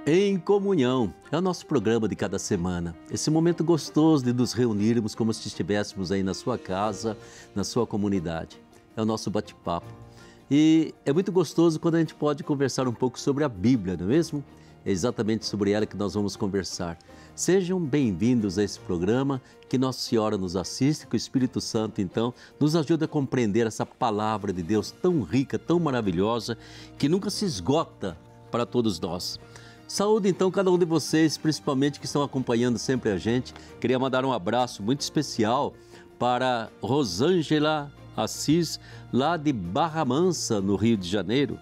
Em Comunhão é o nosso programa de cada semana. Esse momento gostoso de nos reunirmos como se estivéssemos aí na sua casa, na sua comunidade. É o nosso bate-papo. E é muito gostoso quando a gente pode conversar um pouco sobre a Bíblia, não é mesmo? É exatamente sobre ela que nós vamos conversar. Sejam bem-vindos a esse programa, que Nossa Senhora nos assiste, que o Espírito Santo, então, nos ajuda a compreender essa palavra de Deus tão rica, tão maravilhosa, que nunca se esgota para todos nós. Saúde, então, cada um de vocês, principalmente que estão acompanhando sempre a gente. Queria mandar um abraço muito especial para Rosângela Assis, lá de Barra Mansa, no Rio de Janeiro.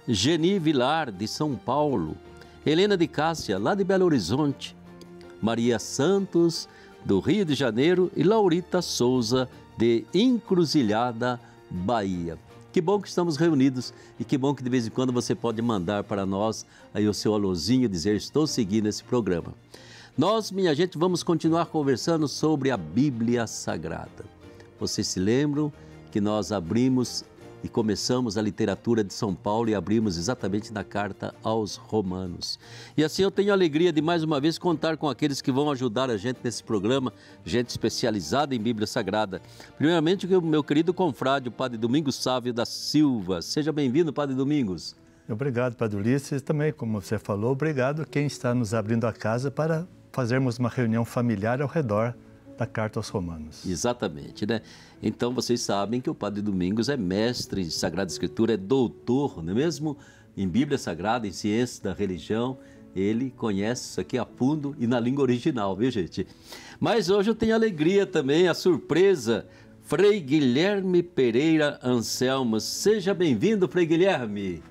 Geni Vilar, de São Paulo. Helena de Cássia, lá de Belo Horizonte. Maria Santos, do Rio de Janeiro. E Laurita Souza, de Encruzilhada, Bahia. Que bom que estamos reunidos e que bom que de vez em quando você pode mandar para nós aí o seu alôzinho, dizer estou seguindo esse programa. Nós, minha gente, vamos continuar conversando sobre a Bíblia Sagrada. Vocês se lembram que nós abrimos e começamos a literatura de São Paulo e abrimos exatamente na carta aos Romanos. E assim eu tenho a alegria de mais uma vez contar com aqueles que vão ajudar a gente nesse programa, gente especializada em Bíblia Sagrada. Primeiramente, o meu querido confrade, o Padre Domingos Sávio da Silva. Seja bem-vindo, Padre Domingos. Obrigado, Padre Ulisses. Também, como você falou, obrigado a quem está nos abrindo a casa para fazermos uma reunião familiar ao redor da Carta aos Romanos. Exatamente, né? Então, vocês sabem que o Padre Domingos é mestre de Sagrada Escritura, é doutor, não é mesmo? Em Bíblia Sagrada, em ciências da religião, ele conhece isso aqui a fundo e na língua original, viu, gente? Mas hoje eu tenho a alegria também, a surpresa, Frei Guilherme Pereira Anselmo. Seja bem-vindo, Frei Guilherme.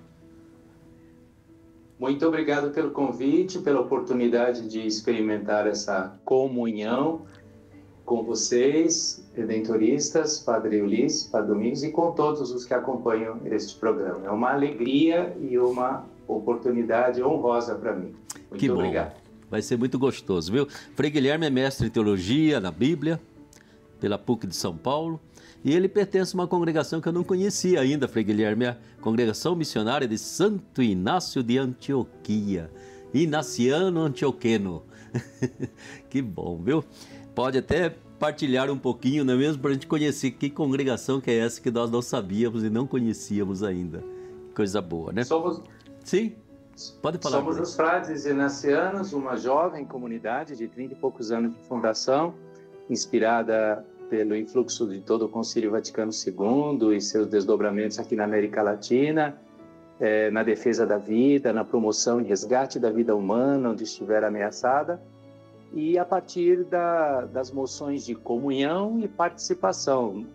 Muito obrigado pelo convite, pela oportunidade de experimentar essa comunhão com vocês, redentoristas, Padre Ulisses, Padre Domingos e com todos os que acompanham este programa. É uma alegria e uma oportunidade honrosa para mim. Muito obrigado. Vai ser muito gostoso, viu? Frei Guilherme é mestre em teologia na Bíblia, pela PUC de São Paulo, e ele pertence a uma congregação que eu não conhecia ainda, Frei Guilherme, a Congregação Missionária de Santo Inácio de Antioquia, Inaciano Antioqueno. Que bom, viu? Pode até partilhar um pouquinho, não é mesmo? Para a gente conhecer que congregação que é essa que nós não sabíamos e não conhecíamos ainda. Coisa boa, né? Sim, pode falar. Somos os frades inacianos, uma jovem comunidade de 30 e poucos anos de fundação, inspirada pelo influxo de todo o Concílio Vaticano II e seus desdobramentos aqui na América Latina, na defesa da vida, na promoção e resgate da vida humana onde estiver ameaçada, e a partir das moções de comunhão e participação,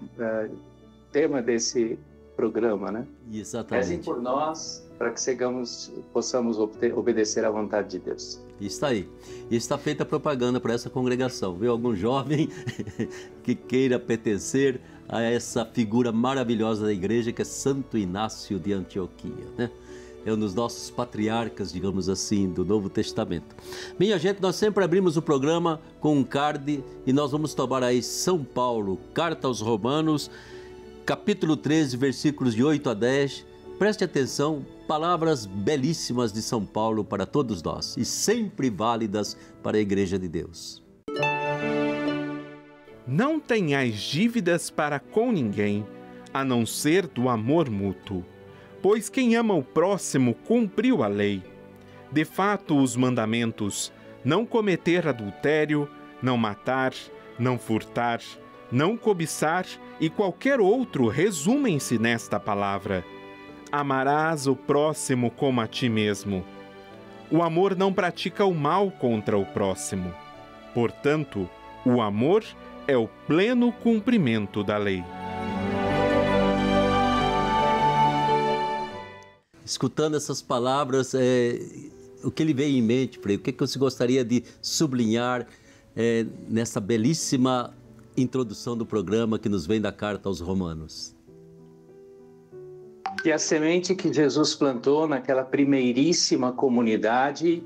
tema desse programa, né? Exatamente. Rezem por nós, para que possamos obedecer à vontade de Deus. Está aí. E está feita propaganda para essa congregação, viu? Algum jovem que queira pertencer a essa figura maravilhosa da igreja que é Santo Inácio de Antioquia, né? É um dos nossos patriarcas, digamos assim, do Novo Testamento. Minha gente, nós sempre abrimos o programa com um card e nós vamos tomar aí São Paulo, Carta aos Romanos, capítulo 13, versículos de 8 a 10. Preste atenção, palavras belíssimas de São Paulo para todos nós e sempre válidas para a Igreja de Deus. Não tenhais dívidas para com ninguém, a não ser do amor mútuo. Pois quem ama o próximo cumpriu a lei. De fato, os mandamentos: não cometer adultério, não matar, não furtar, não cobiçar e qualquer outro resumem-se nesta palavra: amarás o próximo como a ti mesmo. O amor não pratica o mal contra o próximo. Portanto, o amor é o pleno cumprimento da lei. Escutando essas palavras, o que lhe veio em mente, Frei? O que você gostaria de sublinhar nessa belíssima introdução do programa que nos vem da Carta aos Romanos? Que a semente que Jesus plantou naquela primeiríssima comunidade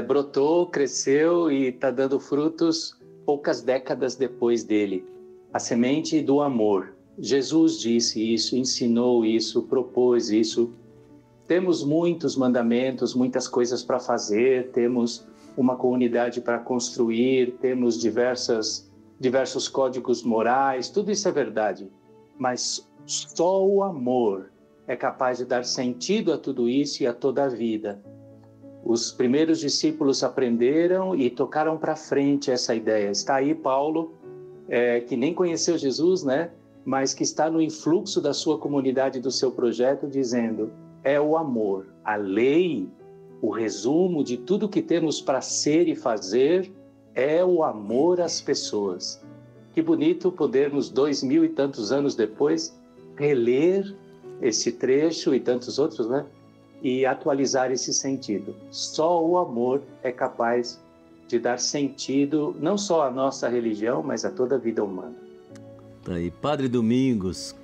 brotou, cresceu e está dando frutos poucas décadas depois dele. A semente do amor. Jesus disse isso, ensinou isso, propôs isso. temos muitos mandamentos, muitas coisas para fazer, temos uma comunidade para construir, temos diversos códigos morais, tudo isso é verdade, mas só o amor é capaz de dar sentido a tudo isso e a toda a vida. Os primeiros discípulos aprenderam e tocaram para frente essa ideia. Está aí Paulo, que nem conheceu Jesus, né? Mas que está no influxo da sua comunidade, do seu projeto, dizendo: é o amor. A lei, o resumo de tudo que temos para ser e fazer, é o amor às pessoas. Que bonito podermos, 2000 e tantos anos depois, reler esse trecho e tantos outros, né? E atualizar esse sentido. Só o amor é capaz de dar sentido não só à nossa religião, mas a toda a vida humana. Tá aí. Padre Domingos,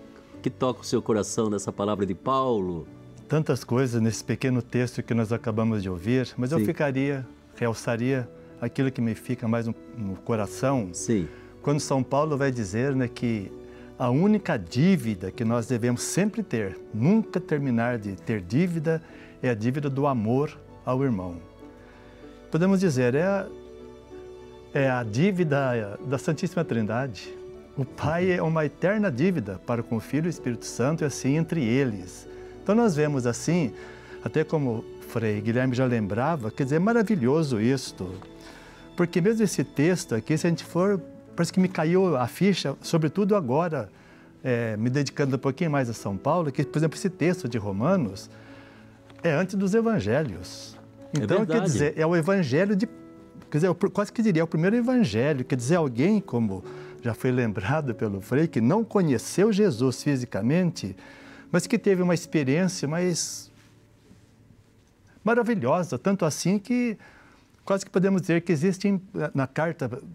que toca o seu coração nessa palavra de Paulo? Tantas coisas nesse pequeno texto que nós acabamos de ouvir, mas Sim. eu realçaria aquilo que me fica mais no coração. Sim. Quando São Paulo vai dizer, né, que a única dívida que nós devemos sempre ter, nunca terminar de ter dívida, é a dívida do amor ao irmão. Podemos dizer, é a dívida da Santíssima Trindade. O Pai é uma eterna dívida para com o Filho e o Espírito Santo e assim entre eles. Então nós vemos assim, até como o Frei Guilherme já lembrava, quer dizer, é maravilhoso isto. Porque mesmo esse texto aqui, se a gente for, parece que me caiu a ficha, sobretudo agora, me dedicando um pouquinho mais a São Paulo, que, por exemplo, esse texto de Romanos é antes dos evangelhos. Então, quer dizer, é o evangelho de... Quer dizer, eu quase que diria, é o primeiro evangelho. Quer dizer, alguém, como já foi lembrado pelo Frei, que não conheceu Jesus fisicamente, mas que teve uma experiência mais maravilhosa, tanto assim que quase que podemos dizer que existem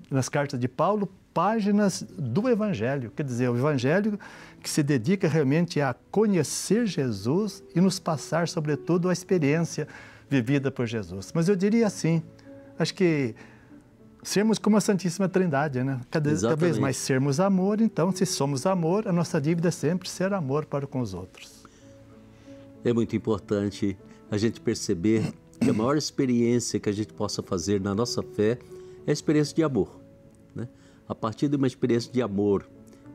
nas cartas de Paulo páginas do Evangelho. Quer dizer, o Evangelho que se dedica realmente a conhecer Jesus e nos passar, sobretudo, a experiência vivida por Jesus. Mas eu diria assim, acho que sermos como a Santíssima Trindade, né? Cada vez mais sermos amor, então, se somos amor, a nossa dívida é sempre ser amor para com os outros. É muito importante a gente perceber que a maior experiência que a gente possa fazer na nossa fé é a experiência de amor, né? A partir de uma experiência de amor,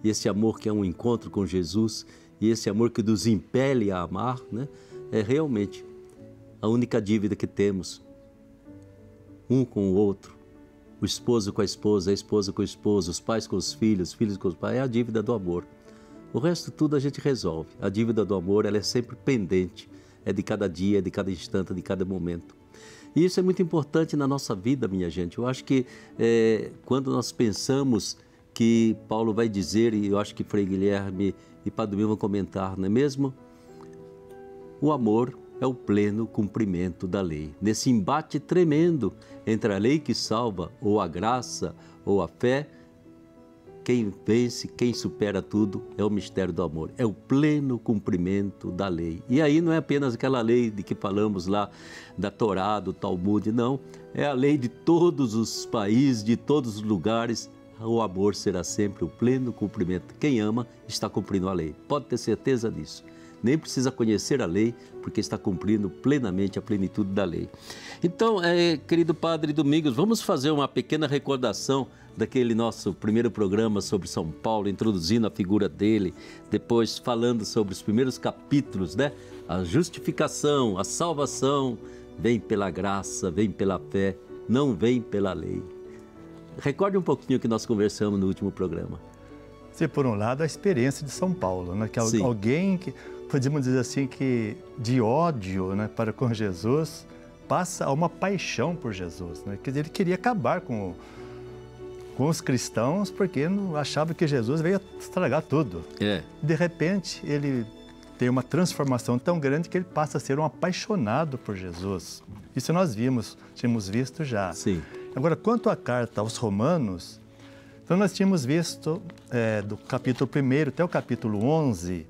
e esse amor que é um encontro com Jesus, e esse amor que nos impele a amar, né? É realmente a única dívida que temos, um com o outro, o esposo com a esposa com o esposo, os pais com os filhos com os pais, é a dívida do amor. O resto tudo a gente resolve. A dívida do amor, ela é sempre pendente, é de cada dia, é de cada instante, de cada momento. E isso é muito importante na nossa vida, minha gente. Eu acho que quando nós pensamos que Paulo vai dizer, e eu acho que Frei Guilherme e Padre Domingos vão comentar, não é mesmo? O amor é o pleno cumprimento da lei. Nesse embate tremendo entre a lei que salva, ou a graça, ou a fé, quem vence, quem supera tudo é o mistério do amor, é o pleno cumprimento da lei. E aí não é apenas aquela lei de que falamos lá, da Torá, do Talmud, não. É a lei de todos os países, de todos os lugares. O amor será sempre o pleno cumprimento. Quem ama está cumprindo a lei, pode ter certeza disso. Nem precisa conhecer a lei, porque está cumprindo plenamente a plenitude da lei. Então, querido Padre Domingos, vamos fazer uma pequena recordação daquele nosso primeiro programa sobre São Paulo, introduzindo a figura dele, depois falando sobre os primeiros capítulos, né? A justificação, a salvação, vem pela graça, vem pela fé, não vem pela lei. Recorde um pouquinho o que nós conversamos no último programa. Sim, por um lado, a experiência de São Paulo, né? Que alguém que, podemos dizer assim, que de ódio, né, para com Jesus, passa a uma paixão por Jesus, né? Quer dizer, ele queria acabar com os cristãos porque não achava que Jesus veio estragar tudo. De repente, ele tem uma transformação tão grande que ele passa a ser um apaixonado por Jesus. Isso nós tínhamos visto já. Sim. Agora, quanto à carta aos Romanos, então nós tínhamos visto do capítulo 1 até o capítulo 11,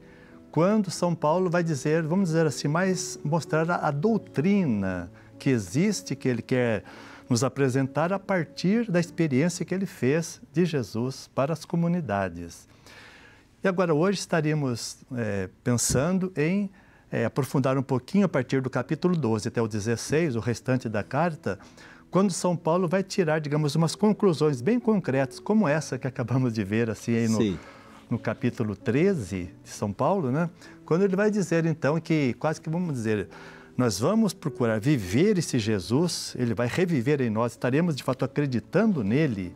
quando São Paulo vai dizer, vamos dizer assim, mostrar a doutrina que existe, que ele quer nos apresentar a partir da experiência que ele fez de Jesus para as comunidades. E agora, hoje estaríamos pensando em aprofundar um pouquinho a partir do capítulo 12 até o 16, o restante da carta, quando São Paulo vai tirar, digamos, umas conclusões bem concretas, como essa que acabamos de ver assim, aí no capítulo 13 de São Paulo, né? Quando ele vai dizer, então, que quase que vamos dizer, nós vamos procurar viver esse Jesus, ele vai reviver em nós, estaremos de fato acreditando nele,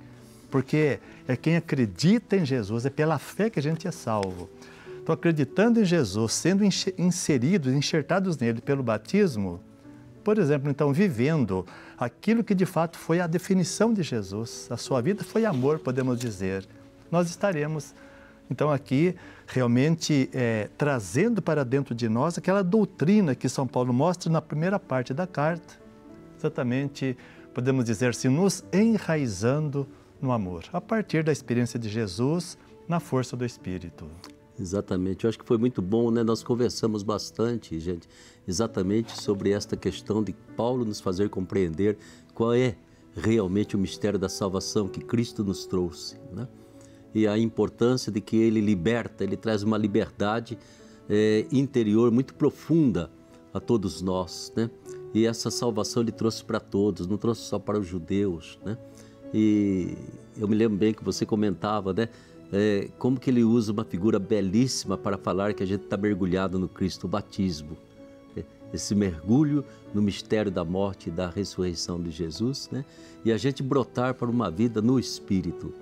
porque é quem acredita em Jesus, é pela fé que a gente é salvo. Então, acreditando em Jesus, sendo inseridos, enxertados nele pelo batismo, por exemplo, então, vivendo aquilo que de fato foi a definição de Jesus, a sua vida foi amor, podemos dizer, nós estaremos, então, aqui realmente trazendo para dentro de nós aquela doutrina que São Paulo mostra na primeira parte da carta, exatamente, podemos dizer assim, nos enraizando no amor, a partir da experiência de Jesus, na força do Espírito. Exatamente, eu acho que foi muito bom, né? Nós conversamos bastante, gente, exatamente sobre esta questão de Paulo nos fazer compreender qual é realmente o mistério da salvação que Cristo nos trouxe, né? E a importância de que ele liberta, ele traz uma liberdade interior muito profunda a todos nós, né? E essa salvação ele trouxe para todos, não trouxe só para os judeus, né? E eu me lembro bem que você comentava, né? Como que ele usa uma figura belíssima para falar que a gente está mergulhado no Cristo, o batismo. Esse mergulho no mistério da morte e da ressurreição de Jesus, né? E a gente brotar para uma vida no Espírito,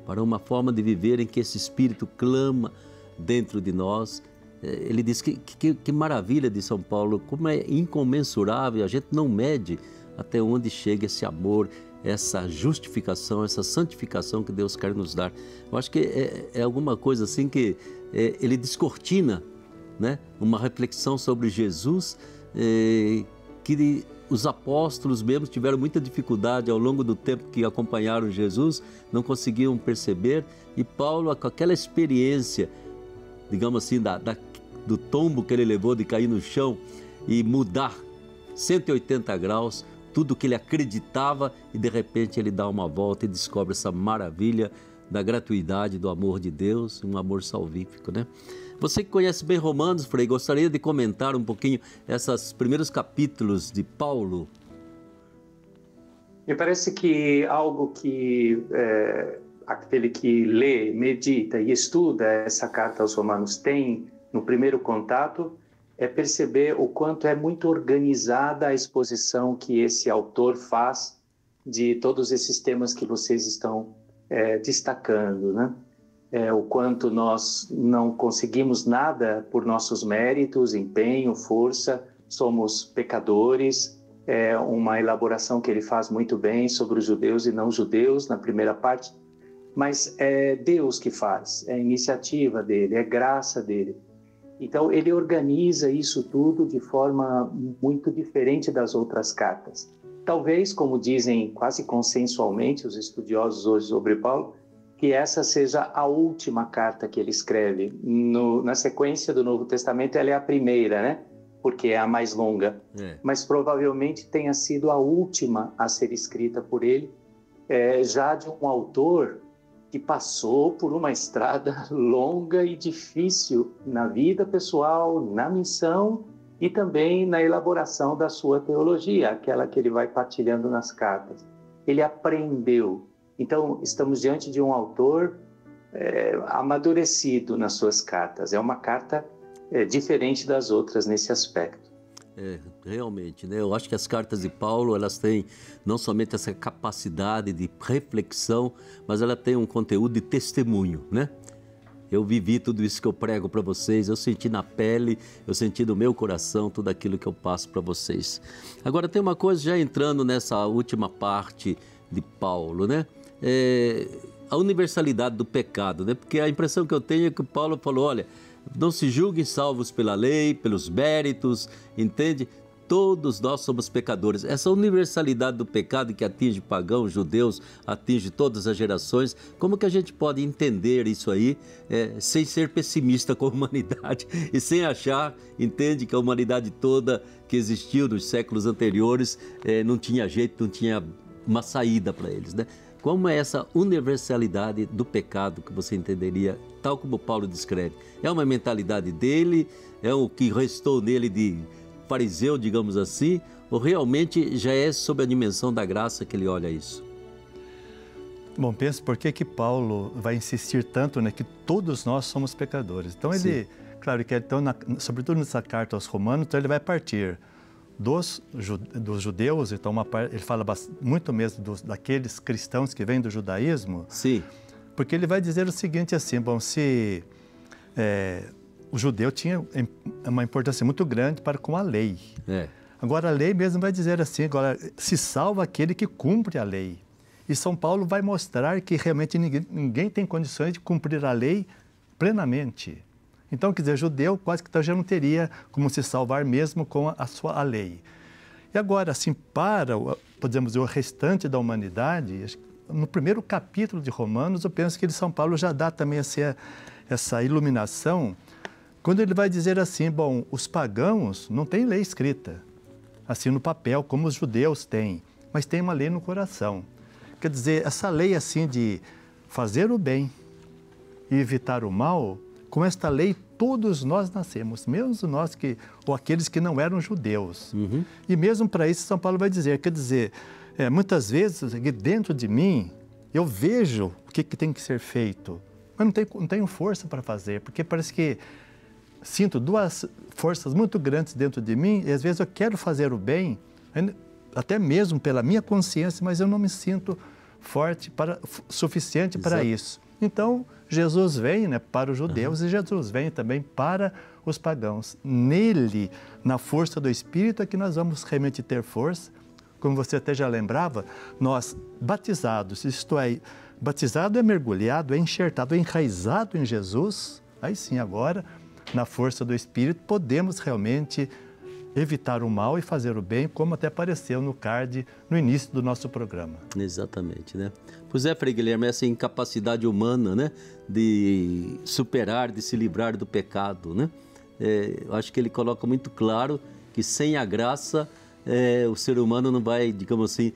para uma forma de viver em que esse Espírito clama dentro de nós. Ele diz que maravilha de São Paulo, como é incomensurável, a gente não mede até onde chega esse amor, essa justificação, essa santificação que Deus quer nos dar. Eu acho que é alguma coisa assim que ele descortina, né? Uma reflexão sobre Jesus que os apóstolos mesmo tiveram muita dificuldade ao longo do tempo que acompanharam Jesus, não conseguiam perceber, e Paulo, com aquela experiência, digamos assim, do tombo que ele levou de cair no chão e mudar 180 graus, tudo que ele acreditava, e de repente ele dá uma volta e descobre essa maravilha da gratuidade, do amor de Deus, um amor salvífico, né? Você que conhece bem Romanos, Frei, gostaria de comentar um pouquinho esses primeiros capítulos de Paulo? Me parece que algo que aquele que lê, medita e estuda essa carta aos Romanos tem no primeiro contato é perceber o quanto é muito organizada a exposição que esse autor faz de todos esses temas que vocês estão destacando, né? O quanto nós não conseguimos nada por nossos méritos, empenho, força, somos pecadores. É uma elaboração que ele faz muito bem sobre os judeus e não judeus na primeira parte, mas é Deus que faz, é iniciativa dele, é graça dele. Então ele organiza isso tudo de forma muito diferente das outras cartas. Talvez, como dizem quase consensualmente os estudiosos hoje sobre Paulo, que essa seja a última carta que ele escreve. Na sequência do Novo Testamento, ela é a primeira, né? Porque é a mais longa. Mas provavelmente tenha sido a última a ser escrita por ele, já de um autor que passou por uma estrada longa e difícil na vida pessoal, na missão e também na elaboração da sua teologia, aquela que ele vai partilhando nas cartas. Ele aprendeu. Então, estamos diante de um autor amadurecido nas suas cartas. É uma carta diferente das outras nesse aspecto. Realmente, né? Eu acho que as cartas de Paulo, elas têm não somente essa capacidade de reflexão, mas ela tem um conteúdo de testemunho, né? Eu vivi tudo isso que eu prego para vocês, eu senti na pele, eu senti no meu coração tudo aquilo que eu passo para vocês. Agora, tem uma coisa, já entrando nessa última parte de Paulo, né? A universalidade do pecado, né? Porque a impressão que eu tenho é que o Paulo falou, olha, não se julguem salvos pela lei, pelos méritos, entende? Todos nós somos pecadores. Essa universalidade do pecado que atinge pagãos, judeus, atinge todas as gerações, como que a gente pode entender isso aí sem ser pessimista com a humanidade e sem achar, entende, que a humanidade toda que existiu nos séculos anteriores não tinha jeito, não tinha uma saída para eles, né? Como é essa universalidade do pecado que você entenderia, tal como Paulo descreve? É uma mentalidade dele? É o que restou nele de fariseu, digamos assim? Ou realmente já é sob a dimensão da graça que ele olha isso? Bom, pense por que Paulo vai insistir tanto, né, que todos nós somos pecadores. Então ele, claro que então, sobretudo nessa carta aos Romanos, então ele vai partir dos judeus, então ele fala muito mesmo daqueles cristãos que vêm do judaísmo. Sim. Porque ele vai dizer o seguinte assim, bom, se o judeu tinha uma importância muito grande para com a lei. Agora a lei mesmo vai dizer assim, agora se salva aquele que cumpre a lei. E São Paulo vai mostrar que realmente ninguém tem condições de cumprir a lei plenamente. Então, quer dizer, judeu quase que já não teria como se salvar mesmo com a lei. E agora, assim, podemos dizer, o restante da humanidade, no primeiro capítulo de Romanos, eu penso que São Paulo já dá também essa iluminação, quando ele vai dizer assim, bom, os pagãos não têm lei escrita, assim no papel, como os judeus têm, mas tem uma lei no coração. Quer dizer, essa lei assim de fazer o bem e evitar o mal, com esta lei todos nós nascemos, mesmo nós ou aqueles que não eram judeus. E mesmo para isso São Paulo vai dizer, quer dizer, muitas vezes dentro de mim eu vejo o que tem que ser feito, mas não tenho força para fazer, porque parece que sinto duas forças muito grandes dentro de mim e às vezes eu quero fazer o bem, até mesmo pela minha consciência, mas eu não me sinto forte, suficiente para isso. Então, Jesus vem, né, para os judeus e Jesus vem também para os pagãos. Nele, na força do Espírito, é que nós vamos realmente ter força. Como você até já lembrava, nós batizados, isto é, batizado é mergulhado, é enxertado, é enraizado em Jesus, aí sim, agora, na força do Espírito, podemos realmente evitar o mal e fazer o bem, como até apareceu no card no início do nosso programa. Exatamente, né? Pois é, Frei Guilherme, essa incapacidade humana, né, de superar, de se livrar do pecado, né? Eu acho que ele coloca muito claro que sem a graça o ser humano não vai, digamos assim,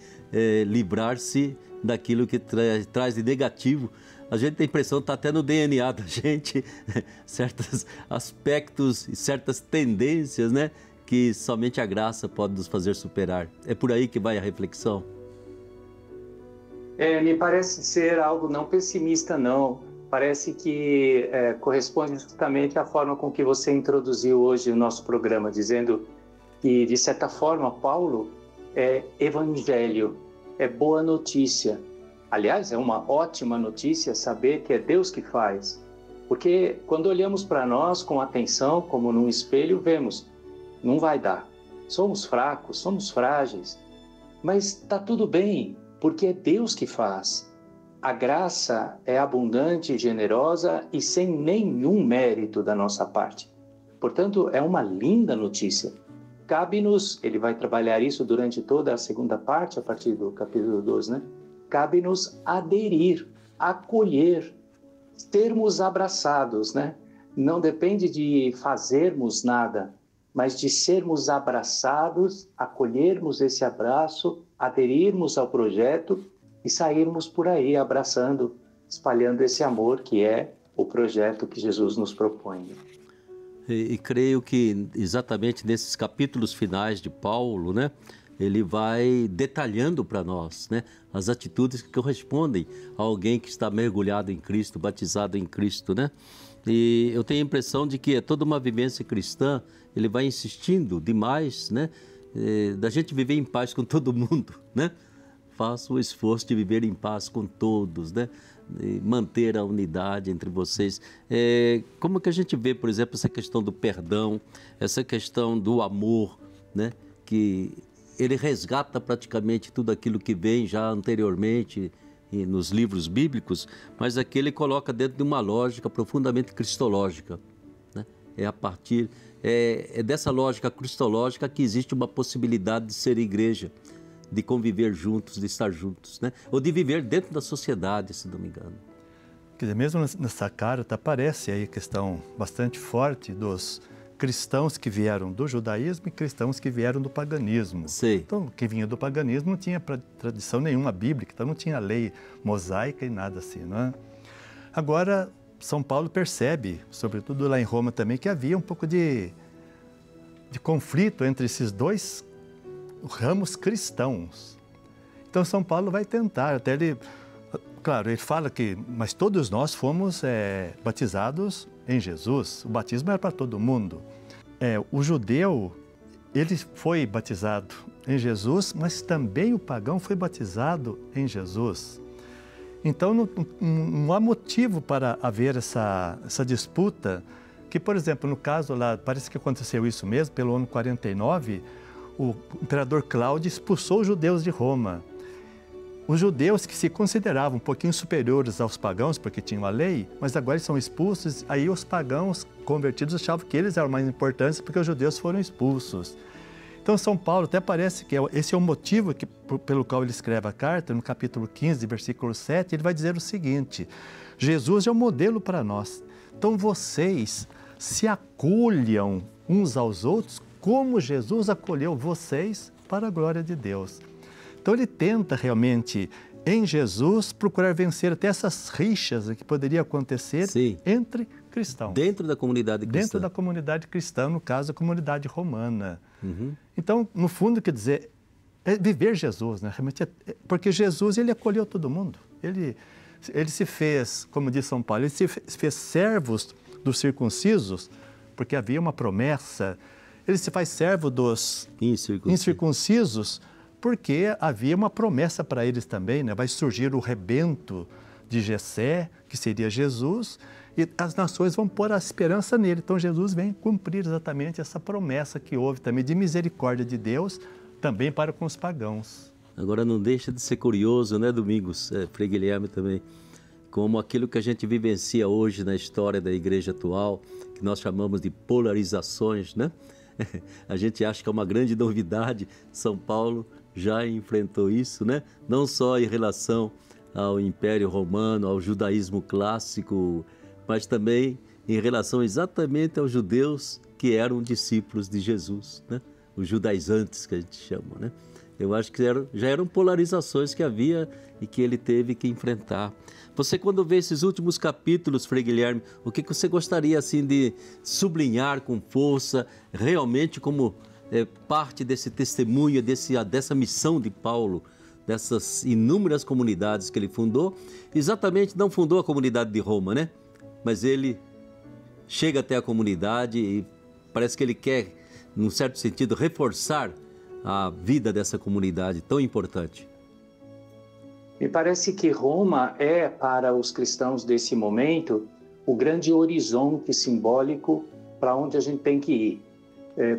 livrar-se daquilo que traz de negativo. A gente tem a impressão que está até no DNA da gente, certos aspectos e certas tendências, né, que somente a graça pode nos fazer superar. É por aí que vai a reflexão? Me parece ser algo não pessimista, não. Parece que corresponde justamente à forma com que você introduziu hoje o nosso programa, dizendo que, de certa forma, Paulo é evangelho, é boa notícia. Aliás, é uma ótima notícia saber que é Deus que faz. Porque quando olhamos para nós com atenção, como num espelho, vemos, não vai dar. Somos fracos, somos frágeis, mas está tudo bem, porque é Deus que faz. A graça é abundante, generosa e sem nenhum mérito da nossa parte. Portanto, é uma linda notícia. Cabe-nos, ele vai trabalhar isso durante toda a segunda parte, a partir do capítulo 12, né? Cabe-nos aderir, acolher, sermos abraçados, né? Não depende de fazermos nada, mas de sermos abraçados, acolhermos esse abraço, aderirmos ao projeto e sairmos por aí abraçando, espalhando esse amor que é o projeto que Jesus nos propõe. E creio que exatamente nesses capítulos finais de Paulo, né, ele vai detalhando para nós, né, as atitudes que correspondem a alguém que está mergulhado em Cristo, batizado em Cristo, né? E eu tenho a impressão de que é toda uma vivência cristã, ele vai insistindo demais, né, da gente viver em paz com todo mundo, né? Faça o esforço de viver em paz com todos, né? E manter a unidade entre vocês. Como que a gente vê, por exemplo, essa questão do perdão, essa questão do amor, né? Que ele resgata praticamente tudo aquilo que vem já anteriormente nos livros bíblicos, mas aqui ele coloca dentro de uma lógica profundamente cristológica, né? É dessa lógica cristológica que existe uma possibilidade de ser igreja, de conviver juntos, de estar juntos, né? Ou de viver dentro da sociedade, se não me engano. Quer dizer, mesmo nessa carta aparece aí a questão bastante forte dos cristãos que vieram do judaísmo e cristãos que vieram do paganismo. Sim. Então, quem vinha do paganismo não tinha tradição nenhuma bíblica, então não tinha lei mosaica e nada assim, não é? Agora, São Paulo percebe, sobretudo lá em Roma também, que havia um pouco de conflito entre esses dois ramos cristãos. Então, São Paulo vai tentar, até ele... Claro, ele fala que, mas todos nós fomos batizados em Jesus. O batismo era para todo mundo. O judeu, ele foi batizado em Jesus, mas também o pagão foi batizado em Jesus. Então, não há motivo para haver essa disputa, que, por exemplo, no caso lá, parece que aconteceu isso mesmo, pelo ano 49, o imperador Cláudio expulsou os judeus de Roma. Os judeus que se consideravam um pouquinho superiores aos pagãos, porque tinham a lei, mas agora eles são expulsos, aí os pagãos convertidos achavam que eles eram mais importantes porque os judeus foram expulsos. Então, São Paulo até parece que esse é o motivo pelo qual ele escreve a carta, no capítulo 15, versículo 7, ele vai dizer o seguinte: Jesus é o modelo para nós. Então, vocês se acolham uns aos outros como Jesus acolheu vocês para a glória de Deus. Então, ele tenta realmente, em Jesus, procurar vencer até essas rixas que poderiam acontecer entre cristãos. Dentro da comunidade cristã. Dentro da comunidade cristã, no caso, a comunidade romana. Uhum. Então, no fundo, quer dizer, é viver Jesus, né? Realmente porque Jesus, ele acolheu todo mundo. Ele se fez, como diz São Paulo, ele se fez servos dos circuncisos, porque havia uma promessa. Ele se faz servo dos incircuncisos, porque havia uma promessa para eles também, né? Vai surgir o rebento de Jessé, que seria Jesus, e as nações vão pôr a esperança nele. Então, Jesus vem cumprir exatamente essa promessa que houve também de misericórdia de Deus, também para com os pagãos. Agora, não deixa de ser curioso, né, Domingos, Frei Guilherme também, como aquilo que a gente vivencia hoje na história da igreja atual, que nós chamamos de polarizações, né? A gente acha que é uma grande novidade. São Paulo já enfrentou isso, né? Não só em relação ao Império Romano, ao judaísmo clássico, mas também em relação exatamente aos judeus que eram discípulos de Jesus, né? Os judaizantes, que a gente chama, né? Eu acho que já eram polarizações que havia e que ele teve que enfrentar. Você, quando vê esses últimos capítulos, Frei Guilherme, o que você gostaria assim de sublinhar com força, realmente como parte desse testemunho, dessa missão de Paulo, dessas inúmeras comunidades que ele fundou? Exatamente, não fundou a comunidade de Roma, né? Mas ele chega até a comunidade e parece que ele quer, num certo sentido, reforçar a vida dessa comunidade tão importante. Me parece que Roma é, para os cristãos desse momento, o grande horizonte simbólico para onde a gente tem que ir,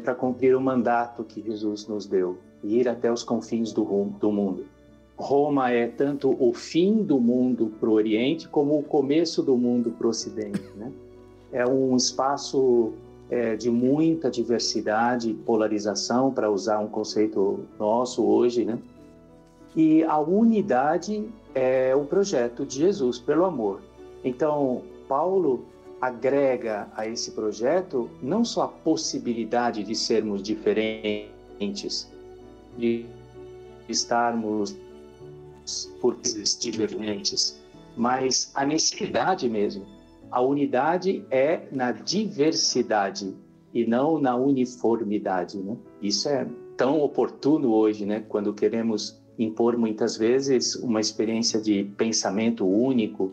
para cumprir o mandato que Jesus nos deu, e ir até os confins do mundo. Roma é tanto o fim do mundo para o Oriente, como o começo do mundo para o Ocidente, né? É um espaço de muita diversidade e polarização, para usar um conceito nosso hoje, né? E a unidade é o projeto de Jesus, pelo amor. Então, Paulo agrega a esse projeto não só a possibilidade de sermos diferentes, de estarmos por vezes divergentes, mas a necessidade mesmo. A unidade é na diversidade e não na uniformidade, né? Isso é tão oportuno hoje, né? Quando queremos impor muitas vezes uma experiência de pensamento único,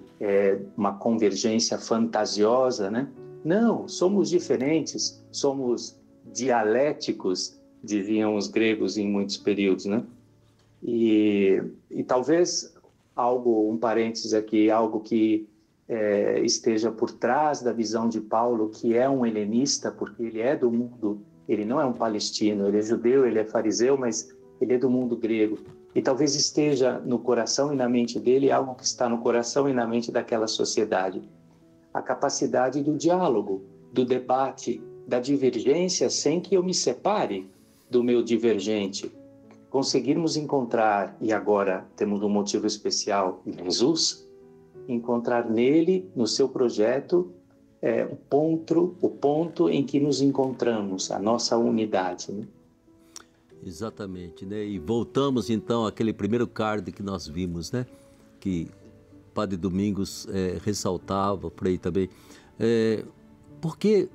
uma convergência fantasiosa, né? Não, somos diferentes, somos dialéticos, diziam os gregos em muitos períodos, né? E talvez um parênteses aqui, algo que esteja por trás da visão de Paulo, que é um helenista, porque ele é do mundo, ele não é um palestino, ele é judeu, ele é fariseu, mas ele é do mundo grego. E talvez esteja no coração e na mente dele algo que está no coração e na mente daquela sociedade. A capacidade do diálogo, do debate, da divergência, sem que eu me separe do meu divergente. Conseguirmos encontrar, e agora temos um motivo especial, Jesus, encontrar nele, no seu projeto, o ponto em que nos encontramos, a nossa unidade, né? Exatamente, né? E voltamos então àquele primeiro card que nós vimos, né? Que Padre Domingos ressaltava por aí também. Por que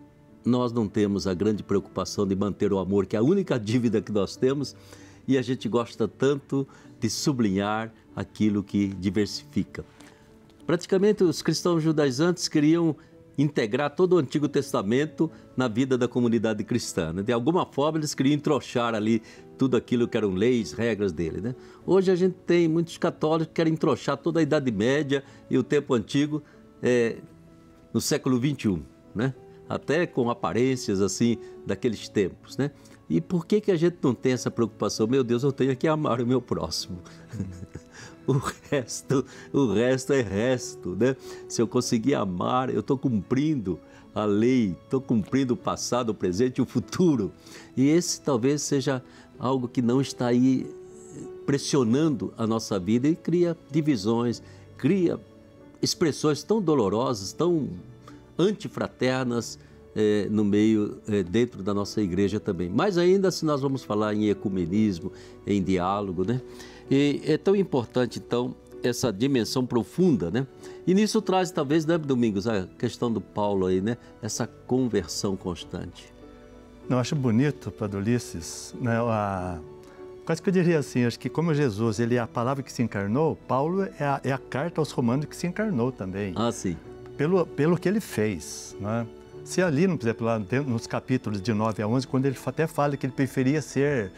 nós não temos a grande preocupação de manter o amor, que é a única dívida que nós temos, e a gente gosta tanto de sublinhar aquilo que diversifica? Praticamente os cristãos judaizantes queriam integrar todo o Antigo Testamento na vida da comunidade cristã, né? De alguma forma eles queriam entrochar ali tudo aquilo que eram leis, regras dele, né? Hoje a gente tem muitos católicos que querem entrochar toda a Idade Média e o tempo antigo no século XXI, né? Até com aparências assim daqueles tempos, né? E por que a gente não tem essa preocupação? Meu Deus, eu tenho que amar o meu próximo. O resto é resto, né? Se eu conseguir amar, eu estou cumprindo a lei, estou cumprindo o passado, o presente e o futuro. E esse talvez seja algo que não está aí pressionando a nossa vida e cria divisões, cria expressões tão dolorosas, tão antifraternas no meio, dentro da nossa igreja também. Mas ainda se nós vamos falar em ecumenismo, em diálogo, né? E é tão importante, então, essa dimensão profunda, né? E nisso traz, talvez, né, Domingos, a questão do Paulo aí, né? Essa conversão constante. Eu acho bonito, Padre Ulisses, né? Quase que eu diria assim, acho que como Jesus, ele é a palavra que se encarnou, Paulo é a carta aos romanos que se encarnou também. Ah, sim. Pelo que ele fez, né? Se ali, por exemplo, lá nos capítulos de 9 a 11, quando ele até fala que ele preferia ser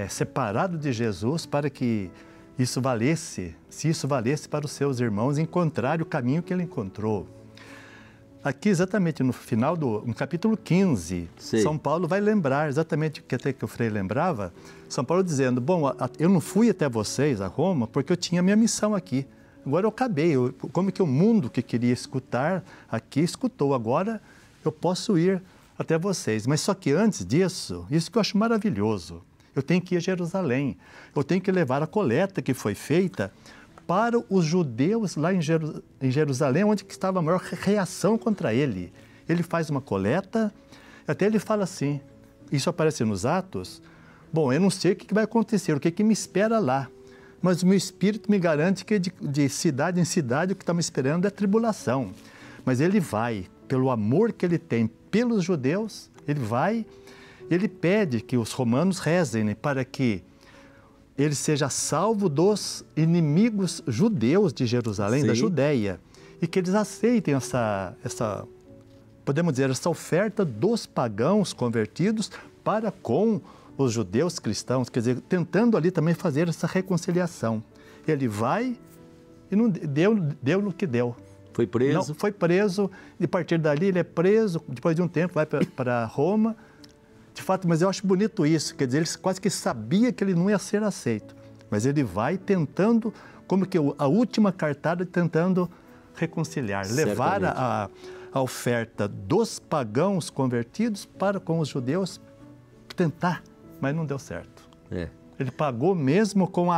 separado de Jesus para que isso valesse para os seus irmãos encontrarem o caminho que ele encontrou. Aqui, exatamente no final no capítulo 15, sim, São Paulo vai lembrar exatamente o que até que o Frei lembrava, São Paulo dizendo, bom, eu não fui até vocês, a Roma, porque eu tinha minha missão aqui. Agora eu acabei, como que o mundo que queria escutar aqui escutou, agora eu posso ir até vocês. Mas só que antes disso, isso que eu acho maravilhoso, eu tenho que ir a Jerusalém, eu tenho que levar a coleta que foi feita para os judeus lá em Jerusalém, onde estava a maior reação contra ele. Ele faz uma coleta, até ele fala assim, isso aparece nos Atos, bom, eu não sei o que vai acontecer, o que me espera lá, mas o meu espírito me garante que de cidade em cidade o que está me esperando é tribulação. Mas ele vai, pelo amor que ele tem pelos judeus, ele vai, ele pede que os romanos rezem, né, para que ele seja salvo dos inimigos judeus de Jerusalém, sim, da Judéia, e que eles aceitem podemos dizer, essa oferta dos pagãos convertidos para com os judeus cristãos, quer dizer, tentando ali também fazer essa reconciliação. Ele vai e não deu no que deu. Foi preso? Não, foi preso, e a partir dali ele é preso, depois de um tempo vai para Roma. De fato, mas eu acho bonito isso, quer dizer, ele quase que sabia que ele não ia ser aceito, mas ele vai tentando, como que a última cartada, tentando reconciliar, levar a oferta dos pagãos convertidos para com os judeus, tentar, mas não deu certo. Ele pagou mesmo com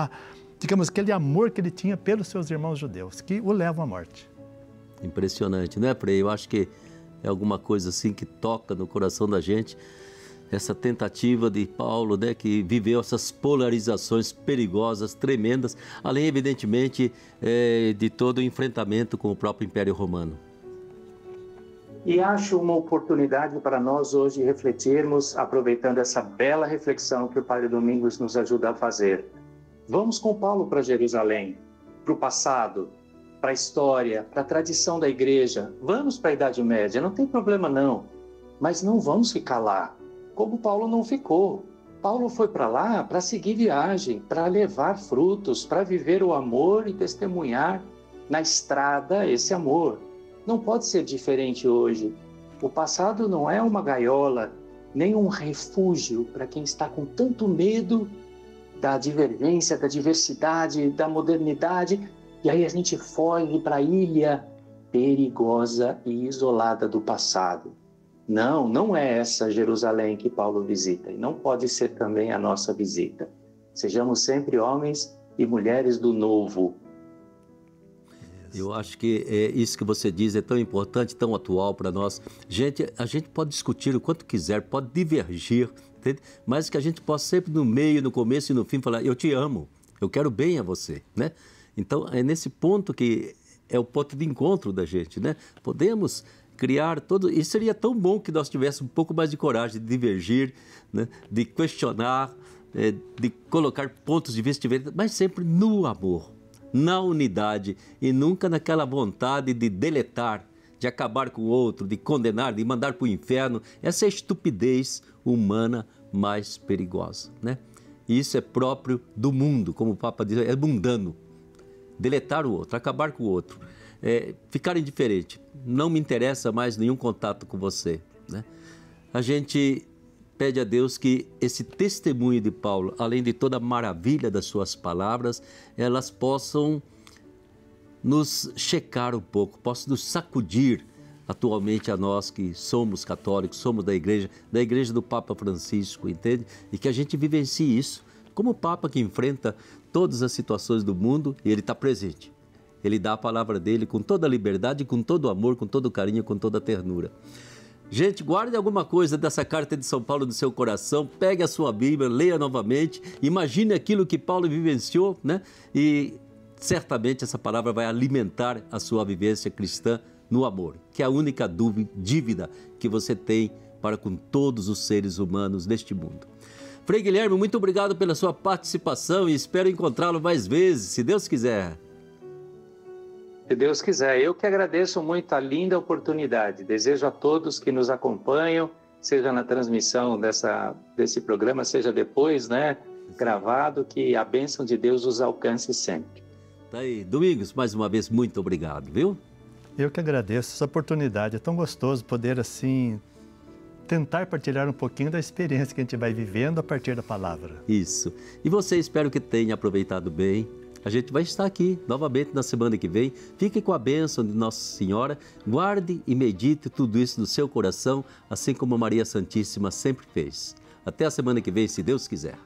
digamos, aquele amor que ele tinha pelos seus irmãos judeus, que o levam à morte. Impressionante, né, Frei? Eu acho que é alguma coisa assim que toca no coração da gente, essa tentativa de Paulo, né, que viveu essas polarizações perigosas, tremendas, além, evidentemente, de todo o enfrentamento com o próprio Império Romano. E acho uma oportunidade para nós hoje refletirmos, aproveitando essa bela reflexão que o Padre Domingos nos ajuda a fazer. Vamos com Paulo para Jerusalém, para o passado, para a história, para a tradição da igreja. Vamos para a Idade Média, não tem problema não, mas não vamos ficar lá. Como Paulo não ficou. Paulo foi para lá para seguir viagem, para levar frutos, para viver o amor e testemunhar na estrada esse amor. Não pode ser diferente hoje. O passado não é uma gaiola, nem um refúgio para quem está com tanto medo da divergência, da diversidade, da modernidade, e aí a gente foge para a ilha perigosa e isolada do passado. Não, não é essa Jerusalém que Paulo visita, e não pode ser também a nossa visita. Sejamos sempre homens e mulheres do novo. Eu acho que isso que você diz é tão importante, tão atual para nós. Gente, a gente pode discutir o quanto quiser, pode divergir, entende? Mas que a gente possa sempre no meio, no começo e no fim falar, eu te amo, eu quero bem a você, né? Então, é nesse ponto que é o ponto de encontro da gente, né? Podemos criar todo... E seria tão bom que nós tivéssemos um pouco mais de coragem de divergir, né? De questionar, de colocar pontos de vista diferentes, mas sempre no amor, na unidade e nunca naquela vontade de deletar, de acabar com o outro, de condenar, de mandar para o inferno. Essa é a estupidez humana mais perigosa, né? E isso é próprio do mundo, como o Papa diz, é mundano. Deletar o outro, acabar com o outro, ficar indiferente, não me interessa mais nenhum contato com você, né? A gente pede a Deus que esse testemunho de Paulo, além de toda a maravilha das suas palavras, elas possam nos checar um pouco, possam nos sacudir atualmente a nós que somos católicos, somos da igreja do Papa Francisco, entende? E que a gente vivencie isso, como o Papa que enfrenta todas as situações do mundo e ele está presente. Ele dá a palavra dele com toda a liberdade, com todo o amor, com todo o carinho, com toda a ternura. Gente, guarde alguma coisa dessa carta de São Paulo no seu coração, pegue a sua Bíblia, leia novamente, imagine aquilo que Paulo vivenciou, né? E certamente essa palavra vai alimentar a sua vivência cristã no amor, que é a única dívida que você tem para com todos os seres humanos neste mundo. Frei Guilherme, muito obrigado pela sua participação e espero encontrá-lo mais vezes, se Deus quiser. Se Deus quiser. Eu que agradeço muito a linda oportunidade. Desejo a todos que nos acompanham, seja na transmissão desse programa, seja depois, né, gravado, que a bênção de Deus os alcance sempre. Tá aí. Domingos, mais uma vez, muito obrigado, viu? Eu que agradeço essa oportunidade. É tão gostoso poder, assim, tentar partilhar um pouquinho da experiência que a gente vai vivendo a partir da palavra. Isso. E você, espero que tenha aproveitado bem. A gente vai estar aqui novamente na semana que vem. Fique com a bênção de Nossa Senhora. Guarde e medite tudo isso no seu coração, assim como Maria Santíssima sempre fez. Até a semana que vem, se Deus quiser.